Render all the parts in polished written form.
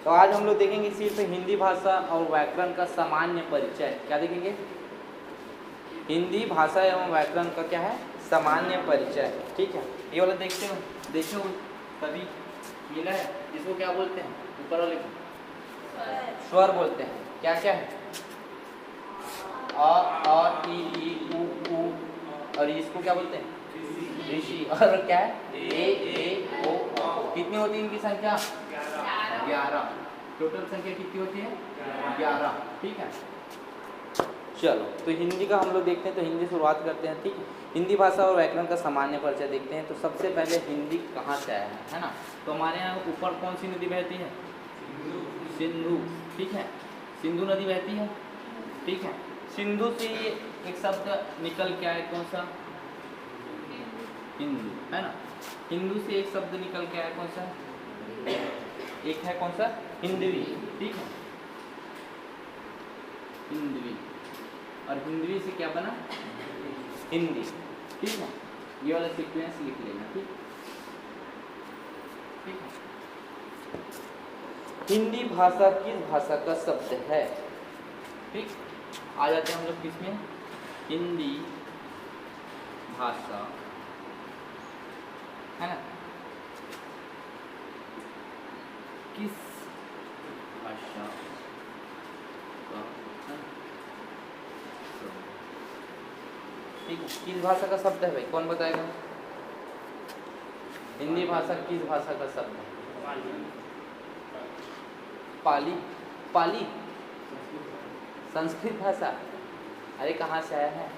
तो आज हम लोग देखेंगे सिर्फ हिंदी भाषा और व्याकरण का सामान्य परिचय। क्या देखेंगे? हिंदी भाषा एवं व्याकरण का क्या है? सामान्य परिचय। ठीक है, ये वाला देखते हो, देखो कभी मिला है, इसको क्या बोलते हैं? ऊपर वाले को स्वर बोलते हैं। क्या क्या है? अ ई उ ऊ, और इसको क्या बोलते हैं? ऋषि। और क्या है? ए ओ। कितनी होती है इनकी संख्या? 11। टोटल संख्या कितनी होती है? 11। ठीक है, चलो तो हिंदी का हम लोग देखते हैं। तो हिंदी शुरुआत करते हैं। ठीक है, हिंदी भाषा और व्याकरण का सामान्य परिचय देखते हैं। तो सबसे पहले हिंदी कहाँ से आया है ना? तो हमारे यहाँ ऊपर कौन सी नदी बहती है? सिंधु। ठीक है, सिंधु नदी बहती है। ठीक है, सिंधु से एक शब्द निकल के आए, कौन सा? हिंदू, है ना? हिंदू से एक शब्द निकल के आया, कौन सा? एक है कौन सा? हिंदवी। ठीक है, हिंदवी। और हिंदवी से क्या बना? हिंदी। ठीक है, ये वाला सीक्वेंस लिख लेना। ठीक, ठीक है। हिंदी भाषा किस भाषा का शब्द है? ठीक, आ जाते हैं हम लोग किसमें? हिंदी भाषा, है ना? किस भाषा का? ठीक है, किस भाषा का शब्द है भाई? कौन बताएगा? हिंदी भाषा किस भाषा का शब्द है? पाली। पाली संस्कृत भाषा? अरे कहाँ से आया है?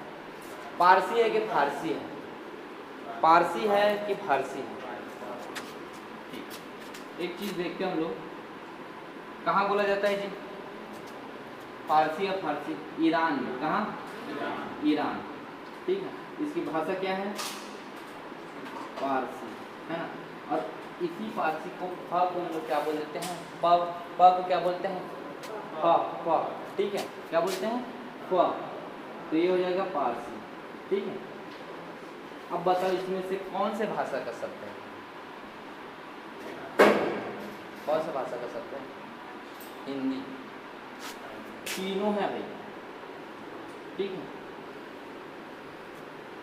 पारसी है कि फारसी है? पारसी है कि फारसी है? ठीक, एक चीज देखते हैं हम लोग, कहाँ बोला जाता है जी? फारसी या फारसी? ईरान में। कहाँ? ईरान। ठीक है, इसकी भाषा क्या है? पारसी, है ना? और इसी पारसी को फ को हम लोग क्या बोल देते हैं? प। प को क्या बोलते हैं? फ। ठीक है, क्या बोलते हैं? फ। तो ये हो जाएगा पारसी। ठीक है, अब बताओ इसमें से कौन से भाषा का शब्द है? कौन सा भाषा का शब्द है? हिंदी। तीनों है भाई। ठीक है,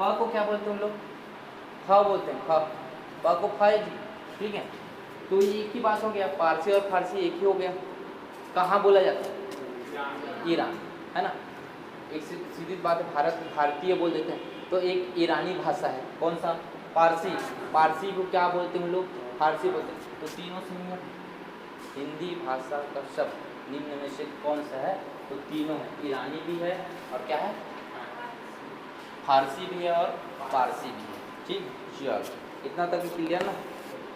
प को क्या बोलते हैं हम लोग? फ बोलते हैं। फ, प को फ जी। ठीक है, तो ये एक ही बात हो गया, पारसी और फारसी एक ही हो गया। कहाँ बोला जाता है? ईरान, है ना? एक सीधी बात है, भारत भारतीय बोल देते हैं, तो एक ईरानी भाषा है। कौन सा? पारसी। पारसी को क्या बोलते हैं हम लोग? फारसी बोलते हैं। तो तीनों से है। हिंदी भाषा का शब्द निम्न में से कौन सा है? तो तीनों है, ईरानी भी है और क्या है? फारसी भी है और पारसी भी है। ठीक, चलो इतना तक क्लियर ना,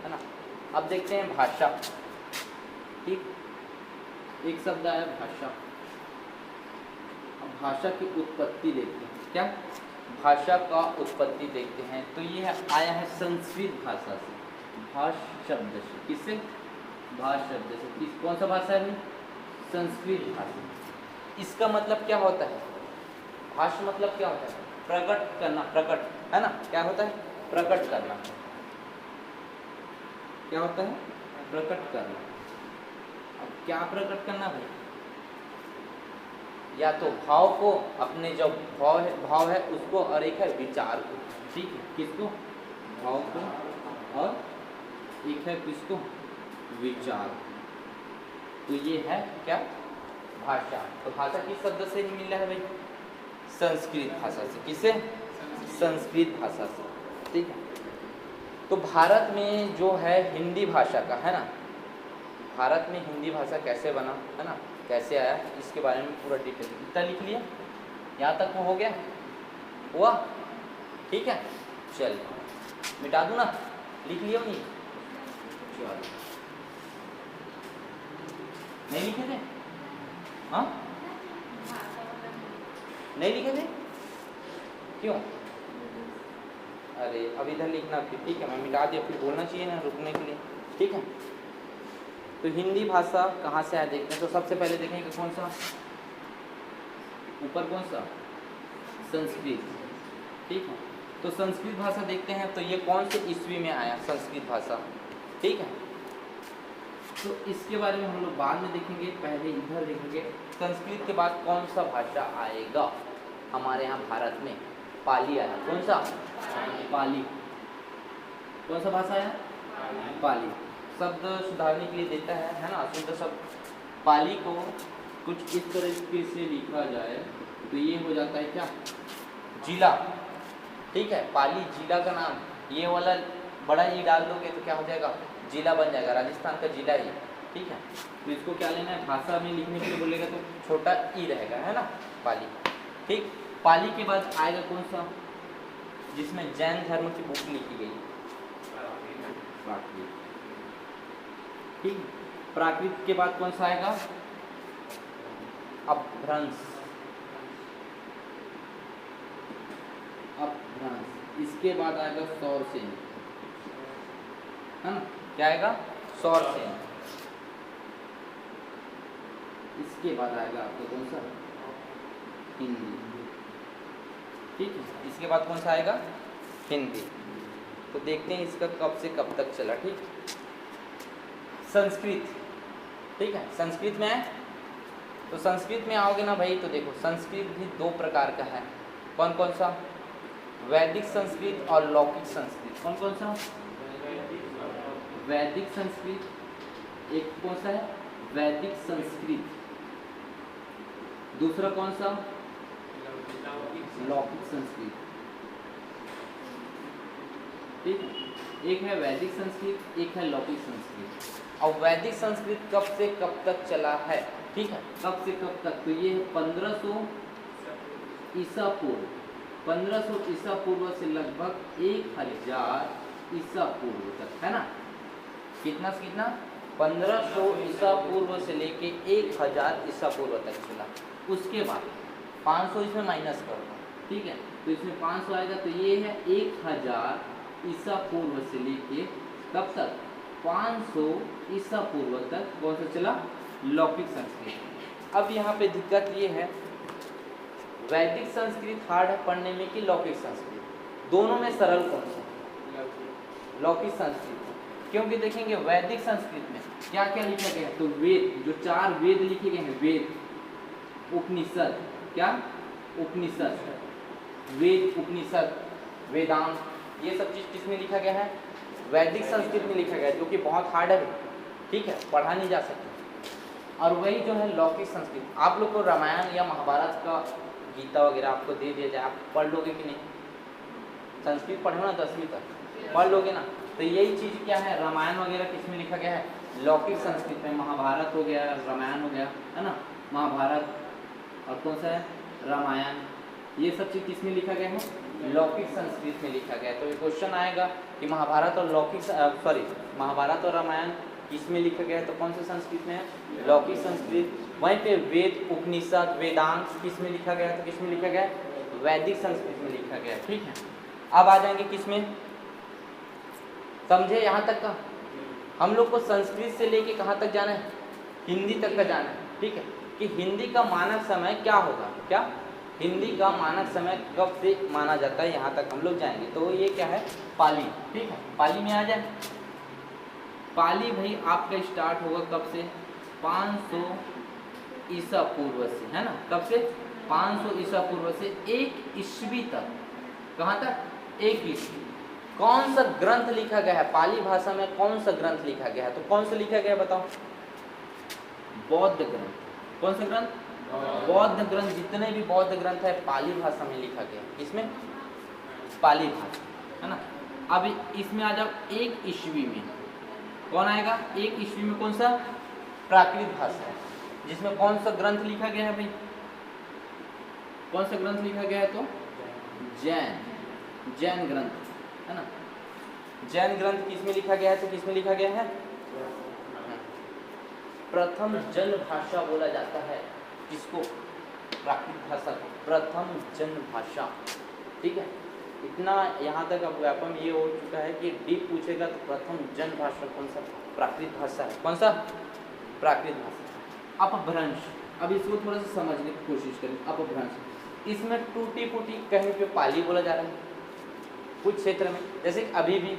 है ना? अब देखते हैं भाषा। ठीक, एक शब्द आया भाषा। अब भाषा की उत्पत्ति देखते हैं। क्या? भाषा का उत्पत्ति देखते हैं। तो ये आया है संस्कृत भाषा से, भाष शब्द से। किससे? भाष शब्द से। किस, कौन सा भाषा है? संस्कृत भाषा। इसका मतलब क्या होता है? भाष मतलब क्या होता है? प्रकट करना। प्रकट, है ना? क्या होता है? प्रकट करना। क्या होता है? प्रकट करना। अब क्या प्रकट करना भाई? या तो भाव को, अपने जो भाव है उसको, और एक है विचार को। ठीक है, किसको? भाव को, और एक है किसको? विचार। तो ये है क्या? भाषा। तो भाषा किस शब्द से ही मिला है भाई? संस्कृत भाषा से। किससे? संस्कृत भाषा से। ठीक है, तो भारत में जो है हिंदी भाषा का, है ना? भारत में हिंदी भाषा कैसे बना, है ना? कैसे आया, इसके बारे में पूरा डिटेल। इतना लिख लिया? यहाँ तक वो हो गया? हुआ? ठीक है, चल मिटा दूँ ना? लिख लिया नहीं? चलो, नहीं लिखे थे? हाँ, नहीं लिखे थे? क्यों? अरे अब इधर लिखना फिर। ठीक है, मैं मिटा दिया, फिर बोलना चाहिए ना रुकने के लिए। ठीक है, तो हिंदी भाषा कहाँ से आया देखते हैं। तो सबसे पहले देखेंगे कौन सा? ऊपर कौन सा? संस्कृत। ठीक है, तो संस्कृत भाषा देखते हैं। तो ये कौन से ईस्वी में आया संस्कृत भाषा? ठीक है, तो इसके बारे में हम लोग बाद में देखेंगे, पहले इधर देखेंगे संस्कृत के बाद कौन सा भाषा आएगा हमारे यहाँ भारत में। पाली आया। कौन सा? पाली। कौन सा भाषा आया? पाली। शब्द सुधारने के लिए देता है ना, शुद्ध शब्द। पाली को कुछ इस तरीके से लिखा जाए तो ये हो जाता है क्या? जिला। ठीक है, पाली जिला का नाम। ये वाला बड़ा ई डाल दोगे तो क्या हो जाएगा? जिला बन जाएगा, राजस्थान का जिला ही। ठीक है, तो इसको क्या लेना है? भाषा में लिखने के लिए बोलेगा तो छोटा ई रहेगा, है ना, पाली। ठीक, पाली के बाद आएगा कौन सा, जिसमें जैन धर्म की बुक लिखी गई? प्राकृत। ठीक, प्राकृत के बाद कौन सा आएगा? अपभ्रंश। अपभ्रंश। इसके बाद आएगा सौरसेन, है ना, क्या आएगा? सौरसेन। इसके बाद आएगा आपको कौन सा? हिंदी। ठीक है, इसके बाद कौन सा आएगा? हिंदी। तो देखते हैं इसका कब से कब तक चला। ठीक, संस्कृत। ठीक है, संस्कृत में है तो संस्कृत में आओगे ना भाई, तो देखो संस्कृत भी दो प्रकार का है। कौन कौन सा? वैदिक संस्कृत और लौकिक संस्कृत। कौन कौन सा? वैदिक संस्कृत एक कौन सा है? वैदिक संस्कृत। दूसरा कौन सा? लौकिक संस्कृत। ठीक है, एक है वैदिक संस्कृत, एक है लौकिक संस्कृत। और वैदिक संस्कृत कब से कब तक चला है? ठीक है, कब से कब तक? तो ये 1500 ईसा पूर्व। 1500 ईसा पूर्व से लगभग 1000 ईसा पूर्व तक, है ना। कितना से कितना? 1500 ईसा पूर्व से लेके 1000 ईसा पूर्व तक चला। उसके बाद 500 इसमें माइनस कर दो। ठीक है, तो इसमें 500 आएगा, तो ये है 1000 ईसा पूर्व से लेके कब तक? 500 ईसा पूर्व तक कौन सा चला? लौकिक संस्कृत। अब यहाँ पे दिक्कत ये है, वैदिक संस्कृत हार्ड है पढ़ने में कि लौकिक संस्कृत? दोनों में सरल कौन सा? लौकिक संस्कृत। क्योंकि देखेंगे वैदिक संस्कृत में क्या क्या लिखा गया है, तो वेद, जो 4 वेद लिखे गए हैं, वेद, उपनिषद, क्या? उपनिषद, वेद, उपनिषद, वेदांत, ये सब चीज़ किसमें लिखा गया है? वैदिक संस्कृत में लिखा गया है, जो कि बहुत हार्ड है। ठीक है, पढ़ा नहीं जा सकता। और वही जो है लौकिक संस्कृत, आप लोग को रामायण या महाभारत का गीता वगैरह आपको दे दिया जाए, आप पढ़ लोगे कि नहीं? संस्कृत पढ़ो ना 10वीं तक, पढ़ लोगे ना। तो यही चीज़ क्या है, रामायण वगैरह किसमें लिखा गया है? लौकिक संस्कृत में। महाभारत हो गया, रामायण हो गया, है ना, महाभारत, और कौन सा है? रामायण। ये सब चीज़ किसमें लिखा गया है? लौकिक संस्कृत में लिखा गया है। तो ये क्वेश्चन आएगा कि महाभारत और महाभारत और रामायण किसमें लिखा गया है? तो कौन से संस्कृत में है? लौकिक संस्कृत। वहीं पे वेद, उपनिषद, वेदांत किसमें लिखा गया है? तो किसमें लिखा गया है? वैदिक संस्कृत में लिखा गया है। ठीक है, अब आ जाएंगे किसमें? समझे यहाँ तक का? हम लोग को संस्कृत से लेके कहाँ तक जाना है? हिंदी तक का जाना है। ठीक है, कि हिंदी का मानक समय क्या होगा? क्या हिंदी का मानक समय कब से माना जाता है, यहाँ तक हम लोग जाएंगे। तो ये क्या है? पाली। ठीक है, पाली में आ जाए। पाली भाई आपका स्टार्ट होगा कब से? 500 ईसा पूर्व से, है ना। कब से? 500 ईसा पूर्व से 1 ईस्वी तक। कहाँ तक? 1 ईस्वी। कौन सा ग्रंथ लिखा गया है पाली भाषा में? कौन सा ग्रंथ लिखा गया है? तो कौन सा लिखा गया है बताओ? बौद्ध ग्रंथ। कौन सा ग्रंथ? बौद्ध ग्रंथ। जितने भी बौद्ध ग्रंथ है पाली भाषा में लिखा गया। किसमें? पाली भाषा, है ना। अब इसमें आ जाओ 1 ईस्वी में। कौन आएगा? 1 ईस्वी में कौन सा? प्राकृत भाषा है, जिसमें कौन सा ग्रंथ लिखा गया है भाई? कौन सा ग्रंथ लिखा गया है? तो जैन ग्रंथ, है ना। जैन ग्रंथ किसमें लिखा गया है? तो किसमें लिखा गया है? प्रथम जन भाषा बोला जाता है किसको? प्राकृत भाषा को प्रथम जन भाषा। ठीक है, इतना यहाँ तक अब व्यापम ये हो चुका है कि डीप पूछेगा तो प्रथम जन भाषा कौन सा? प्राकृत भाषा है। कौन सा? प्राकृत भाषा। अपभ्रंश, अब इसको थोड़ा सा समझने की कोशिश करें। अपभ्रंश, इसमें टूटी फूटी कहीं पे पाली बोला जा रहा है कुछ क्षेत्र में, जैसे अभी भी,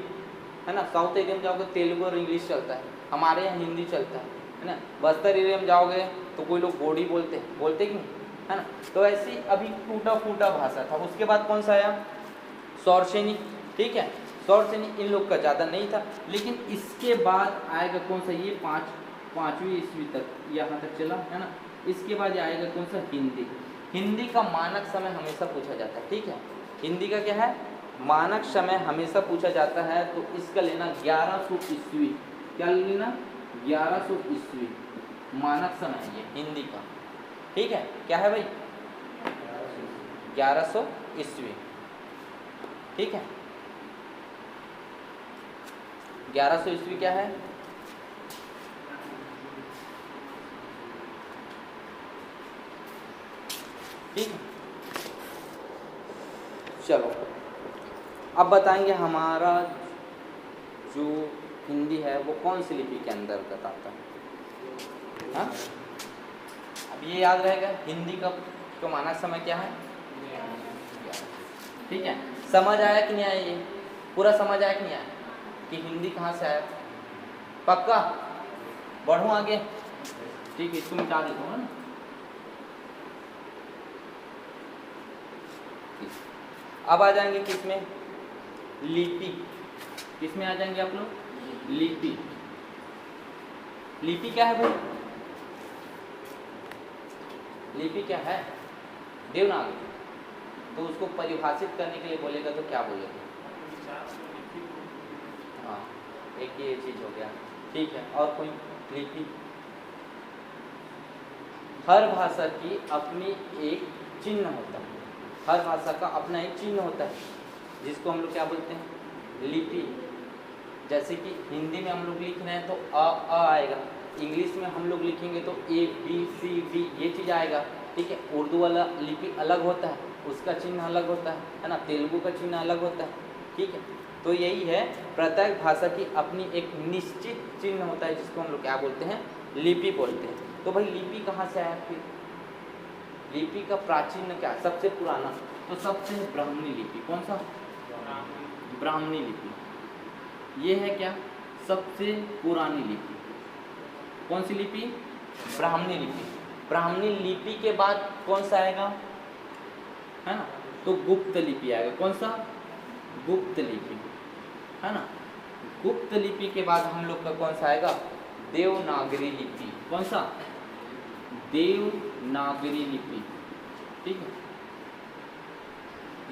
है ना, साउथ एरिया में जाओगे तेलुगु और इंग्लिश चलता है। हमारे यहाँ हिंदी चलता है ना। बस्तर एरिया में जाओगे तो कोई लोग गोड़ी बोलते कि नहीं, है ना। तो ऐसी अभी टूटा फूटा भाषा था। उसके बाद कौन सा आया, शौरसेनी, ठीक है। शौरसेनी इन लोग का ज़्यादा नहीं था, लेकिन इसके बाद आएगा कौन सा, ये पाँचवीं ईस्वी तक यहाँ तक चला, है ना। इसके बाद आएगा कौन सा, हिंदी। हिंदी का मानक समय हमेशा पूछा जाता है, ठीक है। हिंदी का क्या है, मानक समय हमेशा पूछा जाता है। तो इसका लेना 1100 ईस्वी, क्या लेना, 1100 ईस्वी मानक समय है ये हिंदी का, ठीक है। क्या है भाई, 1100 ईस्वी, ठीक है। 1100 ईस्वी क्या है, ठीक है। चलो अब बताएंगे हमारा जो हिंदी है वो कौन सी लिपि के अंतर्गत आता है, हाँ। अब ये याद रहेगा हिंदी का तो मानक समय क्या है, ठीक है। समझ आया कि नहीं आया, ये पूरा समझ आया कि नहीं आया कि हिंदी कहाँ से आया, पक्का। बढ़ूँ आगे, ठीक है, इसको मिटा देता हूँ ना। अब आ जाएंगे किसमें, लिपि। किसमें आ जाएंगे आप लोग, लिपि। लिपि क्या है भाई, लिपि क्या है, देवनागरी। तो उसको परिभाषित करने के लिए बोलेगा तो क्या बोलेगा, हाँ, एक ये चीज हो गया, ठीक है। और कोई लिपि, हर भाषा की अपनी एक चिन्ह होता है, हर भाषा का अपना एक चिन्ह होता है, जिसको हम लोग क्या बोलते हैं, लिपि। जैसे कि हिंदी में हम लोग लिख रहे हैं तो अ आएगा, इंग्लिश में हम लोग लिखेंगे तो ABCD ये चीज़ आएगा, ठीक है। उर्दू वाला लिपि अलग होता है, उसका चिन्ह अलग होता है ना। तेलुगु का चिन्ह अलग होता है, ठीक है। तो यही है, प्रत्येक भाषा की अपनी एक निश्चित चिन्ह होता है, जिसको हम लोग क्या बोलते हैं, लिपि बोलते हैं। तो भाई लिपि कहाँ से आया, फिर लिपि का प्राचीन क्या, सबसे पुराना तो सबसे ब्राह्मणी लिपि। कौन सा, ब्राह्मणी लिपि, ये है क्या, सबसे पुरानी लिपि। कौन सी लिपि, ब्राह्मणी लिपि। ब्राह्मणी लिपि के बाद कौन सा आएगा, है ना, तो गुप्त लिपि आएगा। कौन सा, गुप्त लिपि, है ना। गुप्त लिपि के बाद हम लोग का कौन सा आएगा, देवनागरी लिपि। कौन सा, देवनागरी लिपि, ठीक है।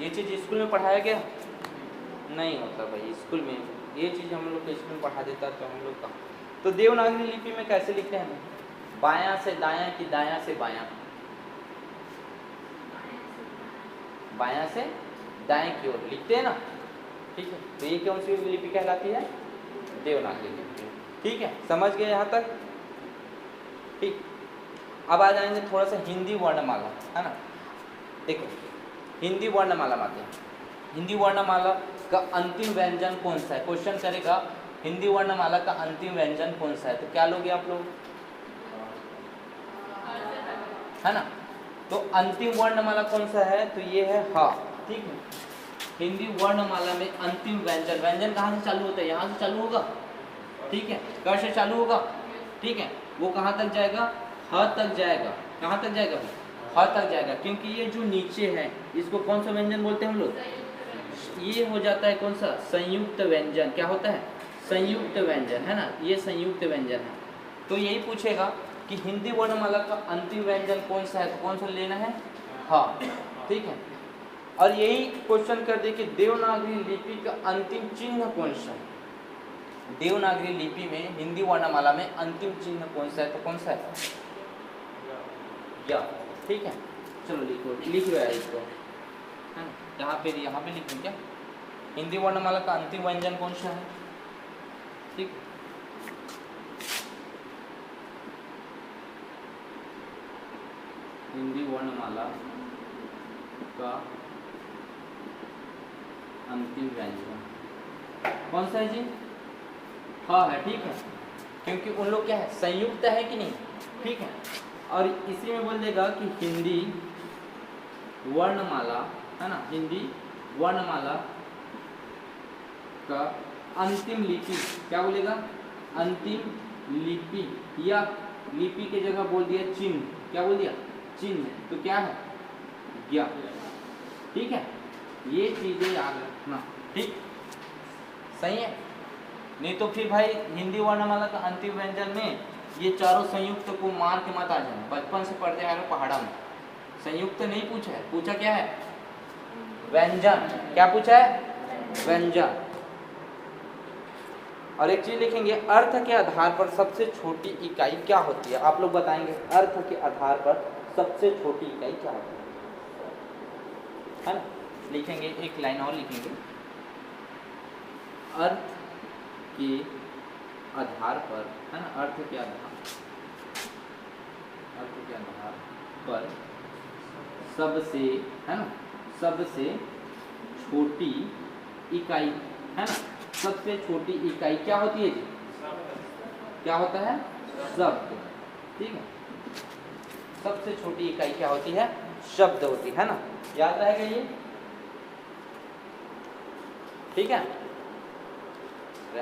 ये चीज़ स्कूल में पढ़ाया गया नहीं होता भाई, स्कूल में ये चीज़ हम लोग के स्कूल में पढ़ा देता तो हम लोग का। तो देवनागरी लिपि में कैसे लिखते हैं, बायां से दायां कि दायां से बायां, बायां से दाएं की ओर लिखते हैं ना, ठीक है। तो ये कौन सी लिपि कहलाती है, देवनागरी लिपि, ठीक है। समझ गए यहाँ तक, ठीक। अब आ जाएंगे थोड़ा सा हिंदी वर्णमाला, है ना। देखो हिंदी वर्णमाला में आते हैं, हिंदी वर्णमाला का अंतिम व्यंजन कौन सा है, क्वेश्चन करेगा हिंदी वर्णमाला का अंतिम व्यंजन कौन सा है, तो क्या लोगे आप लोग, है ना। तो अंतिम वर्णमाला कौन सा है, तो ये है हा, ठीक है। हिंदी वर्णमाला में अंतिम व्यंजन, व्यंजन कहाँ से चालू होता है, यहाँ से चालू होगा, ठीक है। क से चालू होगा, ठीक है। वो कहाँ तक जाएगा, ह तक जाएगा। कहाँ तक जाएगा, ह तक जाएगा, क्योंकि ये जो नीचे है इसको कौन सा व्यंजन बोलते हैं हम लोग, ये हो जाता है कौन सा, संयुक्त व्यंजन। क्या होता है, संयुक्त व्यंजन, है ना, ये संयुक्त व्यंजन है। तो यही पूछेगा कि हिंदी वर्णमाला का अंतिम व्यंजन कौन सा है, तो कौन सा लेना है, हाँ, ठीक है। और यही क्वेश्चन कर दे कि देवनागरी लिपि का अंतिम चिन्ह कौन सा है, देवनागरी लिपि में हिंदी वर्णमाला में अंतिम चिन्ह कौन सा है, तो कौन सा है, या, ठीक है। चलो लिखो, लिख लो यार इसको, है ना। यहाँ पे लिखूँ क्या, हिंदी वर्णमाला का अंतिम व्यंजन कौन सा है, ठीक। हिंदी वर्णमाला का अंतिम व्यंजन कौन सा है जी, हाँ है, ठीक है। क्योंकि उन लोग क्या है, संयुक्त है कि नहीं, ठीक है। और इसी में बोल देगा कि हिंदी वर्णमाला, है ना, हिंदी वर्णमाला का अंतिम लिपि, क्या बोलेगा, अंतिम लिपि, या लिपि की जगह बोल दिया चिन्ह, क्या बोल दिया, चिन्ह, तो क्या है, ज्ञ। ठीक है, ये चीजें याद रखना, ठीक, सही है। नहीं तो फिर भाई हिंदी वर्णमाला का अंतिम व्यंजन में ये चारों संयुक्त को मार के मत आ जाना, बचपन से पढ़ते आ रहे पहाड़ा में। संयुक्त नहीं पूछा है, पूछा क्या है, व्यंजन। क्या पूछा है, व्यंजन। और एक चीज लिखेंगे, अर्थ के आधार पर सबसे छोटी इकाई क्या होती है, आप लोग बताएंगे अर्थ के आधार पर सबसे छोटी इकाई क्या होती है ना। लिखेंगे, एक लाइन और लिखेंगे, अर्थ के आधार पर, है ना, अर्थ के आधार पर सबसे, है ना, सबसे छोटी इकाई, है ना, सबसे छोटी इकाई क्या होती है जी, क्या होता है, शब्द। ठीक है, सबसे छोटी इकाई क्या होती है, शब्द होती है ना, याद रहेगा ये। ठीक है,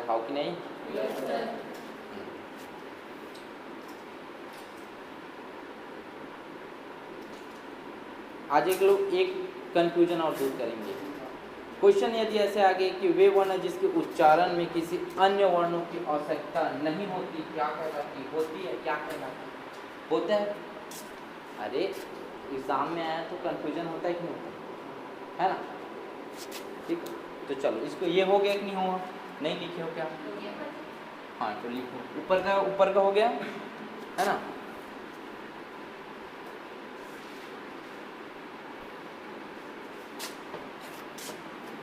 हाउ कि नहीं। आज एक लोग एक कंफ्यूजन और दूर करेंगे। क्वेश्चन यदि ऐसे आगे कि वे वर्ण जिसके उच्चारण में किसी अन्य वर्णों की आवश्यकता नहीं होती, क्या कहलाती, होती है, क्या कहलाती, होता है। अरे एग्जाम में आया तो कंफ्यूजन होता है कि नहीं होता है ना। ठीक, तो चलो इसको, ये हो गया कि नहीं हुआ, नहीं लिखे हो क्या, हाँ तो लिखो, ऊपर का हो गया, है ना।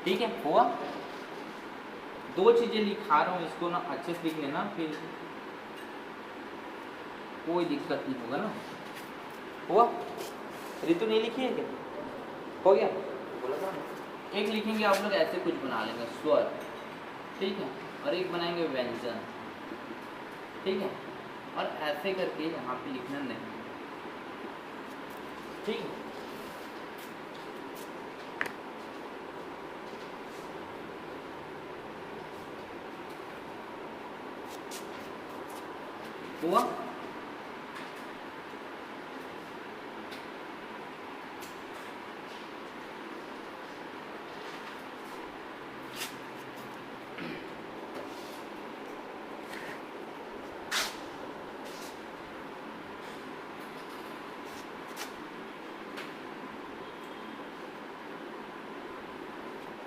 ठीक है, हुआ। दो चीजें लिखा रहा हूँ, इसको ना अच्छे से लिख लेना, फिर कोई दिक्कत नहीं होगा ना। हुआ, ऋतु नहीं लिखी है क्या, हो गया, बोला था। एक लिखेंगे आप लोग ऐसे कुछ बना लेंगे, स्वर, ठीक है, और एक बनाएंगे व्यंजन, ठीक है, और ऐसे करके यहाँ पे लिखना नहीं, ठीक है। हुआ,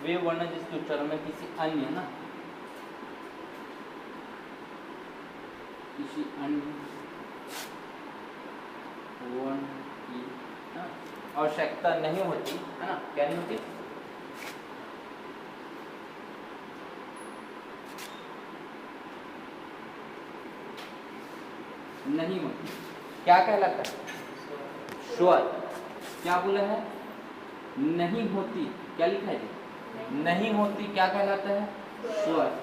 वे वर्ण जिसके उच्चारण में किसी अन्य, ना, किसी अन्य वर्ण की आवश्यकता नहीं होती, है ना, क्या नहीं होती, नहीं होती, क्या कहलाता है, स्वर। क्या बोला है, नहीं होती, क्या लिखा है जी, नहीं होती, क्या कहलाता है, स्वर।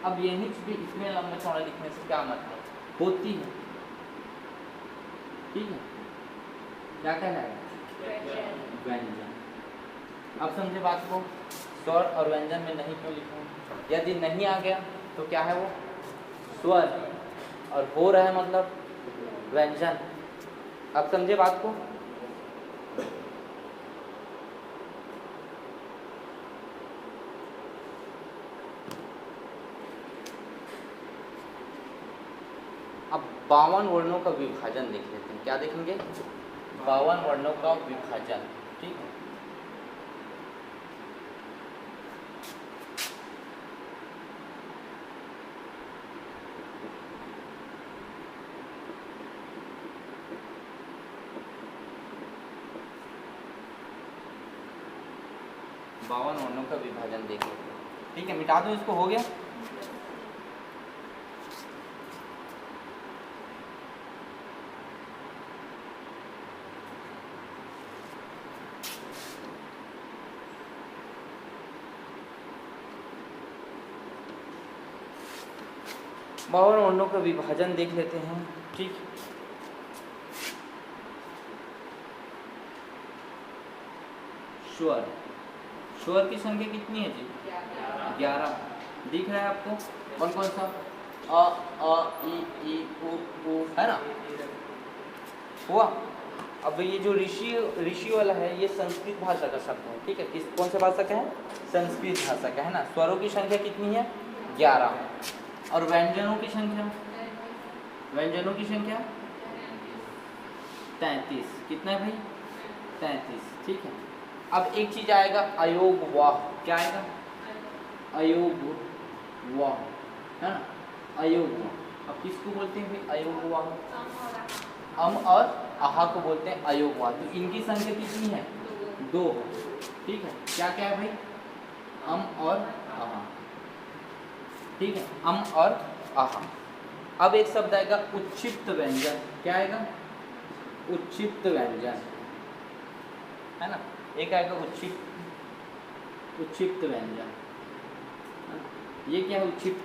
अब यही भी इतने लंबे चौड़े लिखने से क्या मतलब, होती है, ठीक है, क्या कहना है, व्यंजन। अब समझे बात को, स्वर और व्यंजन में नहीं क्यों लिखूं, यदि नहीं आ गया तो क्या है वो, स्वर, और हो रहा है मतलब व्यंजन। अब समझे बात को। अब 52 वर्णों का विभाजन देख लेते हैं, क्या देखेंगे, 52 वर्णों का विभाजन, ठीक है। बावन वर्णों का विभाजन देख लेते हैं, ठीक है, मिटा दो इसको, हो गया। बावन वर्णों का विभाजन देख लेते हैं, ठीक। स्वर, स्वर की संख्या कितनी है जी, 11। दिख रहा है आपको, कौन कौन सा, ई उ है ना, हुआ। अब ये जो ऋषि वाला है ये संस्कृत भाषा का शब्द है, ठीक है। किस कौन से भाषा का है? संस्कृत भाषा का है ना। स्वरों की संख्या कितनी है? 11। और व्यंजनों की संख्या, व्यंजनों की संख्या 33। कितना है भाई? 33, ठीक है। अब एक चीज आएगा अयोग वाह। क्या आएगा? अयोग वाह, है ना, अयोग वाह। अब किसको बोलते हैं भाई अयोग वाह? अम और आहा को बोलते हैं अयोग वाह। तो इनकी संख्या कितनी है? 2, ठीक है। क्या क्या है भाई? अम और आहा, ठीक है, अम और आहा। अब एक शब्द आएगा उच्छिप्त व्यंजन। क्या आएगा? उच्छिप्त व्यंजन, है ना। एक आएगा उच्छिप्त व्यंजन। ये क्या है? उच्छिप्त,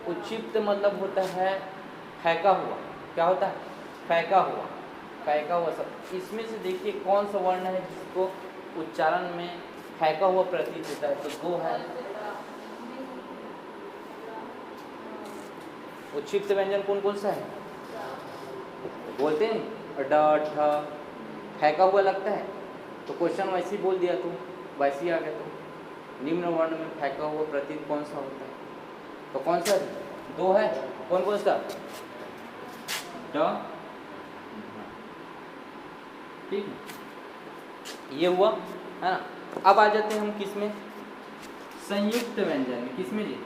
उच्छिप्त मतलब होता है फेंका हुआ। क्या होता है? फेंका हुआ, फेंका हुआ शब्द। इसमें से देखिए कौन सा वर्ण है जिसको उच्चारण में फेंका हुआ प्रतीत होता है? तो 2 है। उच्छिप्त व्यंजन कौन कौन सा है? बोलते हैं ड ठ, फेंका हुआ लगता है। तो क्वेश्चन वैसे ही बोल दिया, तू वैसे ही आ गया। तो निम्न वर्ण में फेंका हुआ प्रतीत कौन सा होता है? तो कौन सा? 2 है। कौन कौन सा? ड, ठीक है, ये हुआ, है ना। अब आ जाते हैं हम किस में? संयुक्त व्यंजन में। किस में जी?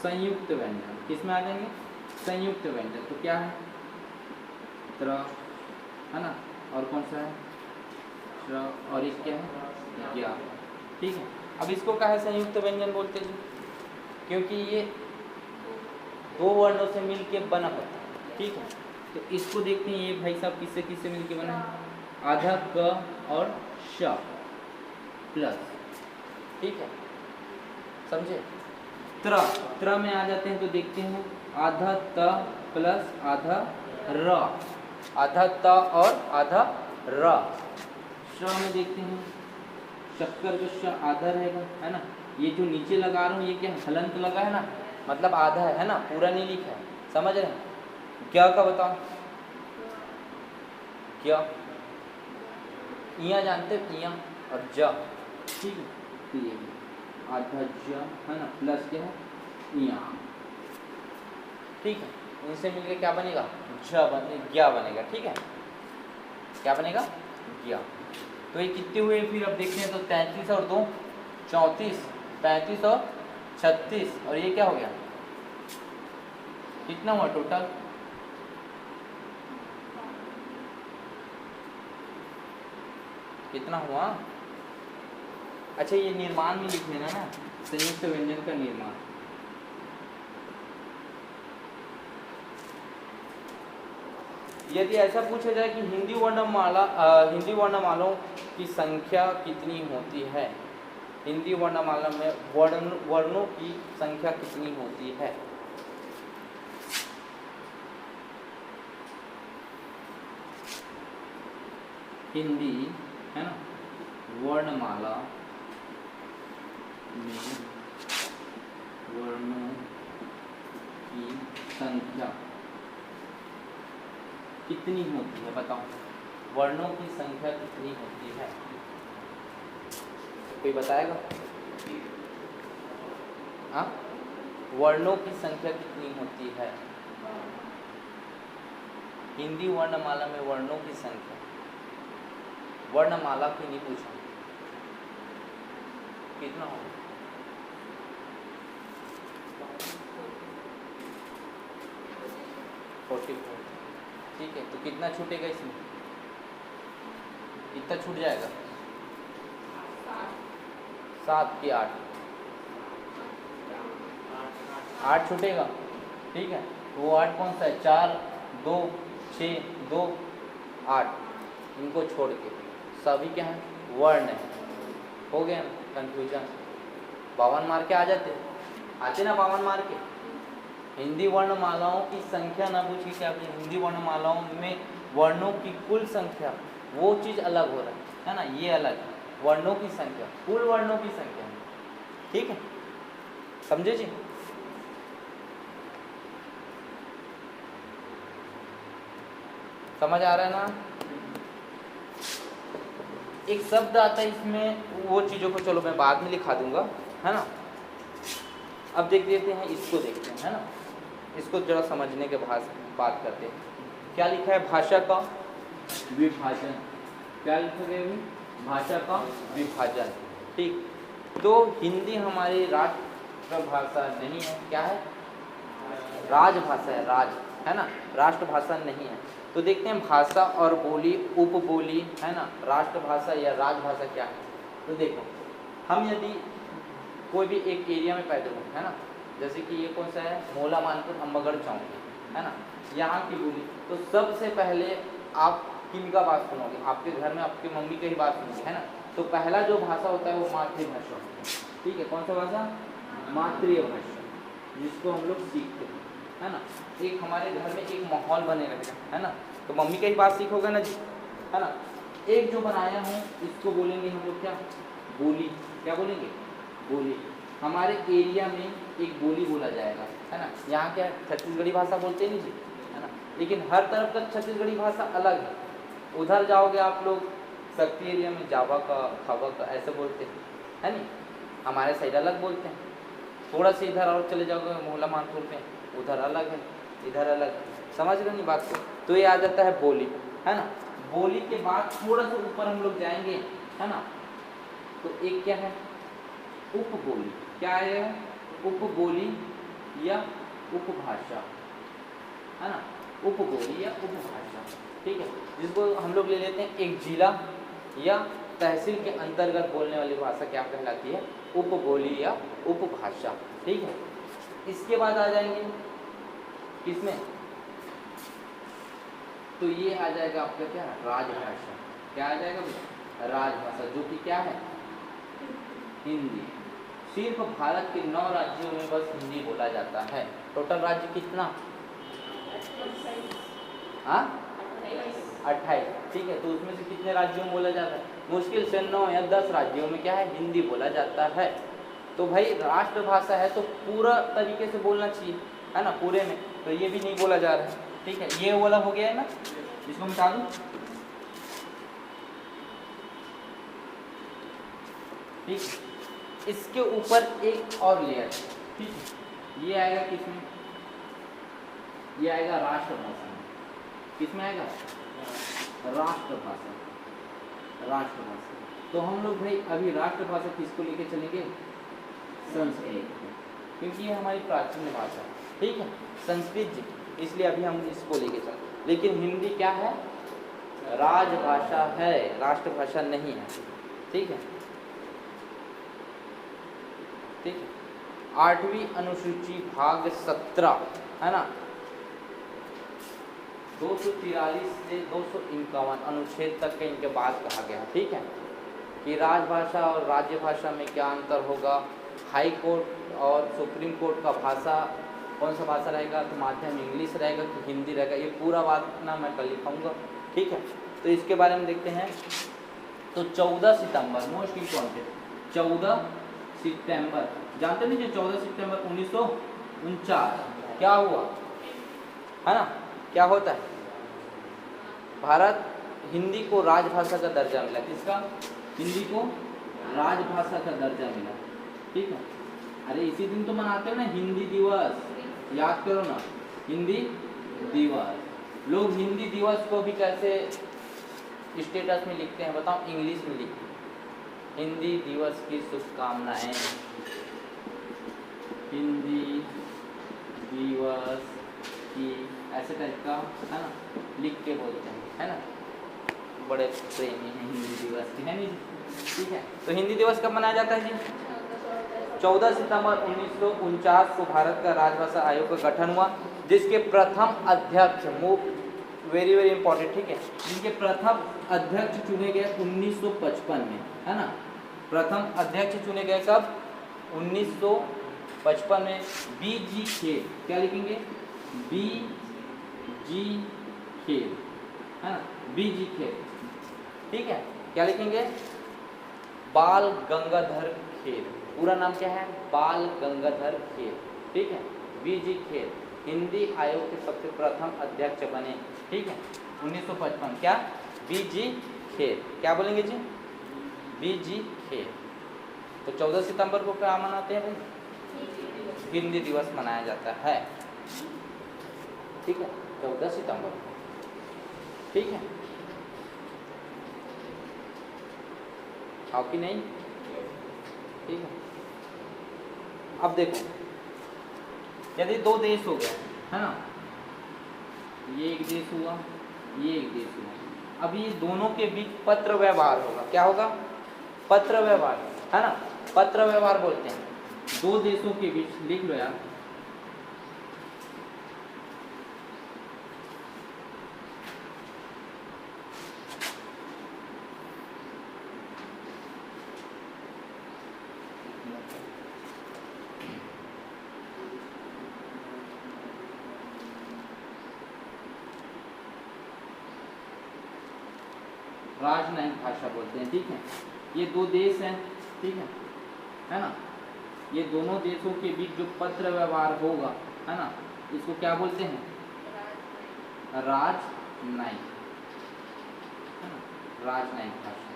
संयुक्त व्यंजन। किस में आ जाएंगे? संयुक्त व्यंजन। तो क्या है? त्र, है ना, और कौन सा है? त्र, और एक क्या है? ज्ञा, ठीक है। अब इसको क्या है संयुक्त व्यंजन बोलते हैं? क्योंकि ये 2 वर्णों से मिलके बना होता है, ठीक है। तो इसको देखते हैं, ये भाई साहब किससे किससे मिलके बना है? आधा क और श प्लस, ठीक है, समझे। त्र में आ जाते हैं तो देखते हैं आधा त प्लस आधा र, आधा त और आधा र। श में देखते हैं शक्कर का श आधा रहेगा, है ना। ये जो नीचे लगा रहा हूँ ये क्या है? हलंत लगा है ना, मतलब आधा है ना, पूरा नहीं लिखा है, समझ रहे हैं। क्या का बताओ? क्या इया जानते हो? इया और ज, ठीक है। तो ये आधा ज, है ना, प्लस क्या है? इया, ठीक है। इनसे मिलकर क्या बनेगा? ज्ञा बनेगा, ठीक है। क्या बनेगा? ज्ञा। तो ये कितने हुए फिर? अब देखते हैं। तो 33 और 2 34, 35 और 36, और ये क्या हो गया? कितना हुआ टोटल? कितना हुआ? अच्छा, ये निर्माण में लिख लेना ना, संयुक्त व्यंजन का निर्माण। यदि ऐसा पूछा जाए कि हिंदी वर्णमालाओं की संख्या कितनी होती है? हिंदी वर्णमाला में वर्णों की संख्या कितनी होती है? हिंदी, है ना, वर्णमाला में वर्णों की संख्या कितनी होती है? बताओ, वर्णों की संख्या कितनी होती है? कोई बताएगा? हाँ, वर्णों की संख्या कितनी होती है? हिंदी वर्णमाला में वर्णों की संख्या, वर्णमाला की नहीं पूछा, कितना होगा? 44, ठीक है। तो कितना छूटेगा इसमें? कितना छूट जाएगा? 7 की 8, 8 छूटेगा, ठीक है। वो 8 कौन सा है? 4, 2, 6, 2, 8, इनको छोड़ के सभी क्या है? वर्ण है। हो गया कंफ्यूजन? 52 मार के आ जाते, आते ना 52 मार के। हिंदी वर्णमालाओं की संख्या ना पूछिए क्या, हिंदी वर्णमालाओं में वर्णों की कुल संख्या, वो चीज़ अलग हो रहा है ना, ये अलग है। वर्णों की संख्या, कुल वर्णों की संख्या, ठीक है। समझे जी? समझ आ रहा है ना? एक शब्द आता है इसमें, वो चीज़ों को चलो मैं बाद में लिखा दूंगा, है ना। अब देख लेते हैं, इसको देखते हैं, है ना। इसको जरा समझने के बाद बात करते हैं। क्या लिखा है? भाषा का विभाजन। क्या लिखा गया है? भाषा का विभाजन। ठीक, तो हिंदी हमारी राष्ट्रभाषा नहीं है। क्या है? राजभाषा है, राज, है ना, राष्ट्रभाषा नहीं है। तो देखते हैं भाषा और बोली, उपबोली, है ना, राष्ट्रभाषा या राजभाषा क्या है। तो देखो, हम यदि कोई भी एक एरिया में पैदा हुए, है ना, जैसे कि ये कौन सा है? मोला मानपुर अम्बागढ़ चौक, है ना, यहाँ की बोली, तो सबसे पहले आप किनका बात सुनोगे? आपके घर में आपकी मम्मी की ही बात सुनोगे, है ना। तो पहला जो भाषा होता है वो मातृभाषा होता है। ठीक है, कौन सा भाषा? मातृभाषा, जिसको हम लोग सीखते हैं, है ना। एक हमारे घर में एक माहौल बने रहेगा, है ना, तो मम्मी की ही बात सीखोगे ना जी, है ना। एक जो बनाया हूँ इसको बोलेंगे हम लोग क्या? बोली। क्या बोलेंगे? बोली। हमारे एरिया में एक बोली बोला जाएगा, है ना। यहाँ क्या छत्तीसगढ़ी भाषा बोलते नहीं जी, है ना, लेकिन हर तरफ का छत्तीसगढ़ी भाषा अलग है। उधर जाओगे आप लोग शक्ति एरिया में जावा का, खावा का ऐसे बोलते हैं, है नहीं। हमारे साइड अलग बोलते हैं। थोड़ा सा इधर और चले जाओगे मोहल्ला मानपुर में, उधर अलग है, इधर अलग है। समझ रहे नहीं बात को? तो ये आ जाता है बोली, है ना। बोली के बाद थोड़ा सा ऊपर हम लोग जाएंगे, है ना, तो एक क्या है? उपबोली। क्या है? उपबोली या उपभाषा, है ना, उपबोली या उपभाषा। ठीक है, जिसको हम लोग ले लेते हैं एक जिला या तहसील के अंतर्गत बोलने वाली भाषा क्या कहलाती है? उपबोली या उपभाषा। ठीक है, इसके बाद आ जाएंगे किसमें? तो ये आ जाएगा आपका क्या? राजभाषा। क्या आ जाएगा भैया? राजभाषा, जो कि क्या है? हिंदी। सिर्फ भारत के 9 राज्यों में बस हिंदी बोला जाता है। टोटल राज्य कितना? 28। ठीक है, तो उसमें से कितने राज्यों में बोला जाता है? मुश्किल से 9 या 10 राज्यों में क्या है? हिंदी बोला जाता है। तो भाई राष्ट्रभाषा है तो पूरा तरीके से बोलना चाहिए, है ना, पूरे में। तो ये भी नहीं बोला जा रहा है। ठीक है, ये वाला हो गया है ना, इसको मिटा दूं। ठीक, इसके ऊपर एक और लेयर, ठीक है, ये आएगा किसमें? ये आएगा राष्ट्रभाषा में। किसमें आएगा? राष्ट्रभाषा। राष्ट्रभाषा। तो हम लोग भाई अभी राष्ट्रभाषा किसको लेके चलेंगे? संस्कृत, क्योंकि ये हमारी प्राचीन भाषा है। ठीक है, संस्कृत जी, इसलिए अभी हम इसको लेके चलें। लेकिन हिंदी क्या है? राजभाषा है, राष्ट्रभाषा नहीं है। ठीक है, ठीक है। 8वीं अनुसूची भाग 17, है ना, 243 से 251 अनुच्छेद तक के इनके बाद कहा गया। ठीक है, कि राजभाषा और राज्य भाषा में क्या अंतर होगा। हाई कोर्ट और सुप्रीम कोर्ट का भाषा कौन सा भाषा रहेगा? तो माध्यम इंग्लिश रहेगा कि हिंदी रहेगा, ये पूरा बात ना मैं कल लिखाऊंगा। ठीक है, तो इसके बारे में देखते हैं। तो 14 सितंबर मोस्ट इम्पॉर्टेंट, 14 सितंबर, जानते नहीं, 14 सितंबर 1949 क्या हुआ, है ना, क्या होता है? भारत हिंदी को राजभाषा का दर्जा मिला। किसका? हिंदी को राजभाषा का दर्जा मिला। ठीक है, अरे इसी दिन तो मनाते हो ना हिंदी दिवस, याद करो ना, हिंदी दिवस। लोग हिंदी दिवस को भी कैसे स्टेटस में लिखते हैं बताओ? इंग्लिश में लिखते हैं, हिंदी दिवस की शुभकामनाएं, हिंदी दिवस की, ऐसे टाइप का, है ना, लिख के बोलते हैं, है ना, बड़े प्रेमी हैं हिंदी दिवस के, है नहीं? ठीक है, तो हिंदी दिवस कब मनाया जाता है जी? 14 सितंबर 1949 को भारत का राजभाषा आयोग का गठन हुआ, जिसके प्रथम अध्यक्ष, वेरी वेरी इंपॉर्टेंट, ठीक है, जिनके प्रथम अध्यक्ष चुने गए 1955 में, है ना। प्रथम अध्यक्ष चुने गए कब? 1955 में। BG खेर, क्या लिखेंगे? BG खेर, है ना, BG खेर। ठीक है, क्या लिखेंगे? बाल गंगाधर खेर, पूरा नाम क्या है? बाल गंगाधर खेर, ठीक है। वीजी खेर हिंदी आयोग के सबसे प्रथम अध्यक्ष बने, ठीक है, 1955। क्या? वीजी खेर, क्या बोलेंगे जी? वीजी खेर। तो 14 सितंबर को क्या मनाते हैं भाई? हिंदी दिवस मनाया जाता है, ठीक है, 14 सितंबर को, ठीक है। हाँ कि नहीं? ठीक है। अब देखो, यदि दो देश हो गए, है ना, ये एक देश हुआ, ये एक देश हुआ, अब ये दोनों के बीच पत्र व्यवहार होगा। क्या होगा? पत्र व्यवहार, है ना, पत्र व्यवहार बोलते हैं। दो देशों के बीच, लिख लो यार, राजनयिक भाषा बोलते हैं, ठीक है। ये दो देश हैं, ठीक है ना, ये दोनों देशों के बीच जो पत्र व्यवहार होगा, है ना, इसको क्या बोलते हैं? राजनयिक, है ना, राजनयिक भाषा।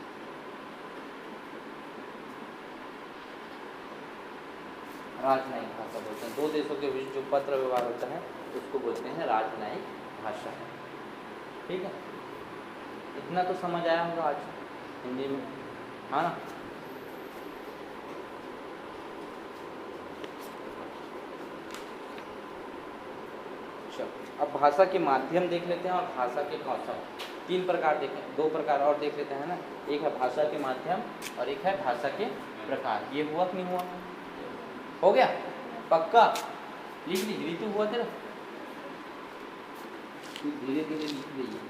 राजनयिक भाषा बोलते हैं। दो देशों के बीच जो पत्र व्यवहार होता है उसको बोलते हैं राजनयिक भाषा, ठीक है। इतना तो समझ आया होगा आज हिंदी में, है ना। चलो, अब भाषा के माध्यम देख लेते हैं और भाषा के कौशल। तीन प्रकार देखें, दो प्रकार और देख लेते हैं ना। एक है भाषा के माध्यम और एक है भाषा के प्रकार। ये हुआ कि नहीं हुआ? हो गया पक्का? लिख लीजिए। ऋतु हुआ तेरा? धीरे धीरे लिख लीजिए।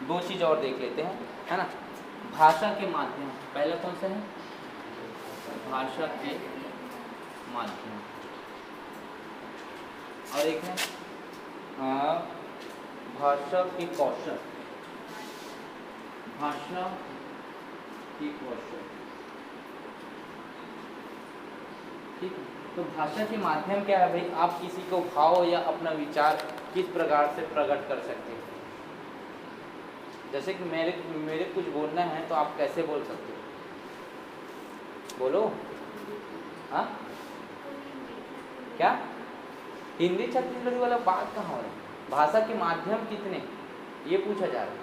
दो चीज और देख लेते हैं, है ना। भाषा के माध्यम, पहला कौन सा है? भाषा के माध्यम, और एक है भाषा के कौशल। भाषा के कौशल, ठीक है। तो भाषा के माध्यम क्या है भाई? आप किसी को भाव या अपना विचार किस प्रकार से प्रकट कर सकते हैं। जैसे कि मेरे कुछ बोलना है तो आप कैसे बोल सकते हो? बोलो। हाँ, क्या? हिंदी छत्तीसगढ़ी वाला बात कहाँ हो रहा है? भाषा के माध्यम कितने, ये पूछा जा रहा है।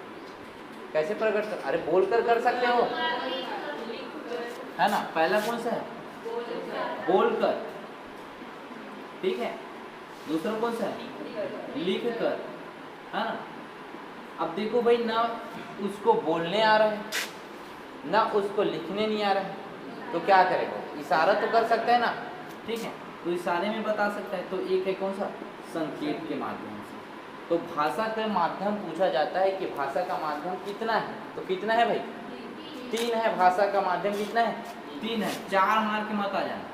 कैसे प्रकट कर? अरे बोलकर कर सकते हो, है ना। पहला कौन सा है? बोलकर, ठीक है। दूसरा कौन सा है? लिख कर, है ना। अब देखो भाई, ना उसको बोलने आ रहा है ना उसको लिखने नहीं आ रहा है, तो क्या करेगा? इशारा तो कर सकता है ना, ठीक है, तो इशारे में बता सकता है। तो एक है कौन सा? संकेत के माध्यम से। तो भाषा का माध्यम पूछा जाता है कि भाषा का माध्यम कितना है, तो कितना है भाई? 3 है। भाषा का माध्यम कितना है? 3 है। 4 मार के मत आ जाना,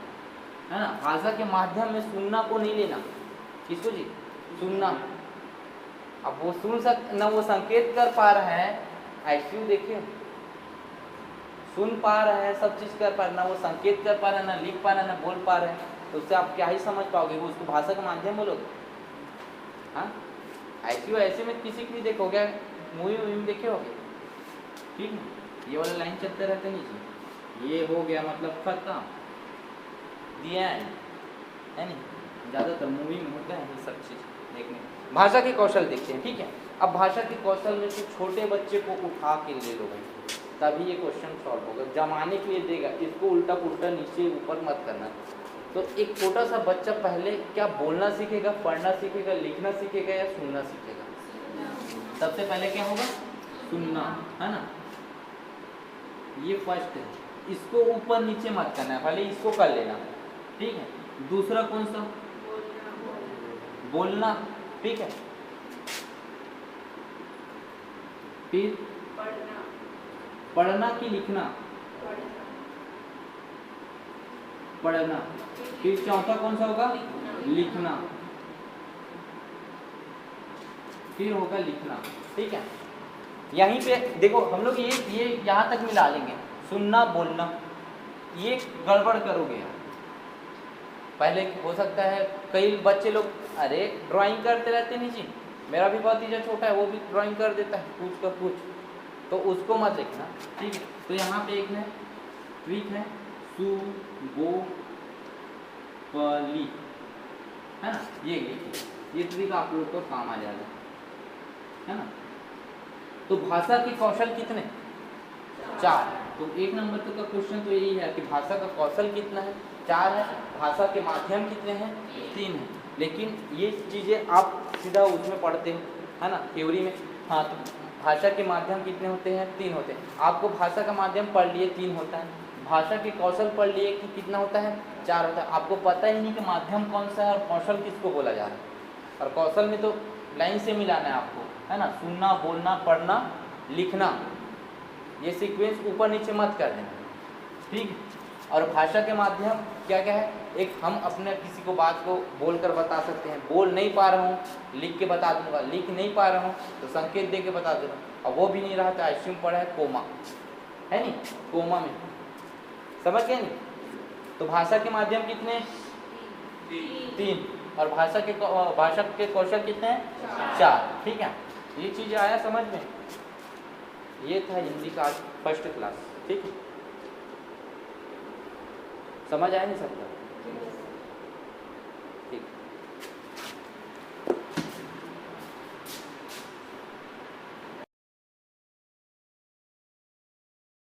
है ना। भाषा के माध्यम में सुनना को नहीं लेना। किसको जी? सुनना। अब वो सुन ना वो संकेत कर पा रहा है, IQ देखिए, सुन पा रहा है, सब चीज कर पा रहा है, ना वो संकेत कर पा रहा है, ना लिख पा रहा है, ना बोल पा रहा है, तो उससे आप क्या ही समझ पाओगे? वो उसको भाषा का माध्यम बोलोगे? हाँ, IQ ऐसे में किसी की देखोगे, मूवी में देखे होगे, ठीक है। ये वाला लाइन चलते रहते नीचे, ये हो गया मतलब खत्म, दिया है नहीं। ज़्यादातर मूवी में होता है ये सब चीज़ देखने। भाषा के कौशल देखते हैं, ठीक है। अब भाषा के कौशल में से छोटे बच्चे को उठा के ले लो भाई, तभी ये क्वेश्चन सॉल्व होगा। जमाने के लिए देगा, इसको उल्टा पुल्टा नीचे ऊपर मत करना। तो एक छोटा सा बच्चा पहले क्या बोलना सीखेगा, पढ़ना सीखेगा, लिखना सीखेगा या सुनना सीखेगा? सबसे पहले क्या होगा? सुनना, है ना। ये फर्स्ट है, इसको ऊपर नीचे मत करना है, पहले इसको कर लेना, ठीक है। दूसरा कौन सा? बोलना, ठीक है। फिर पढ़ना कि लिखना? पढ़ना। फिर चौथा कौन सा होगा? लिखना। फिर होगा लिखना, ठीक है। यहीं पे देखो हम लोग ये यहाँ तक मिला लेंगे, सुनना बोलना, ये गड़बड़ करोगे यार। पहले हो सकता है कई बच्चे लोग अरे ड्राइंग करते रहते नीचे, मेरा भी भतीजा छोटा है वो भी ड्राइंग कर देता है पूछ कर पूछ, तो उसको मत देखना, ठीक है। तो यहाँ पे एक है ट्रिक है, सु गो पली, है ना, ये ट्रिक आप लोग को काम आ जाएगा, है ना। तो भाषा के कौशल कितने? 4। तो 1 नंबर तक का क्वेश्चन तो यही है कि भाषा का कौशल कितना है, 4 है। भाषा के माध्यम कितने हैं, 3 है। लेकिन ये चीज़ें आप सीधा उसमें पढ़ते हैं, है ना, थ्योरी में। हाँ, तो भाषा के माध्यम कितने होते हैं, 3 होते हैं। आपको भाषा का माध्यम पढ़ लिए 3 होता है, भाषा के कौशल पढ़ लिए कि कितना होता है, 4 होता है। आपको पता ही नहीं कि माध्यम कौन सा है और कौशल किसको बोला जा रहा है। और कौशल में तो लाइन से मिलाना है आपको, है ना, सुनना बोलना पढ़ना लिखना, ये सीक्वेंस ऊपर नीचे मत कर देना, ठीक है। और भाषा के माध्यम क्या क्या है, एक हम अपने किसी को बात को बोल कर बता सकते हैं, बोल नहीं पा रहा हूँ लिख के बता दूंगा, लिख नहीं पा रहा हूँ तो संकेत दे के बता दे रहा हूँ। और वो भी नहीं रहा तो आइसक्रीम पड़ा है कोमा, है नहीं, कोमा में, समझ गए नहीं। तो भाषा के माध्यम कितने, 3। और भाषा के कौशल कितने हैं, 4, ठीक है। ये चीज़ आया समझ में। ये था हिंदी का आज फर्स्ट क्लास, ठीक है, समझ आया नहीं सबका।